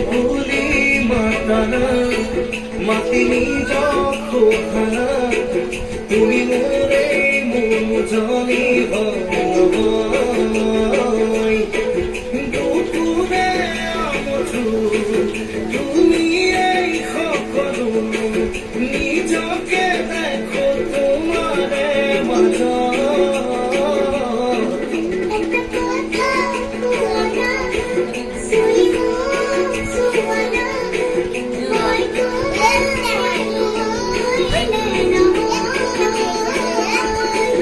ভুলি মাতানা মাতিনি যখন তুমি মোরে মন জানি দুপুরে আমঠু তুমি এই সকলো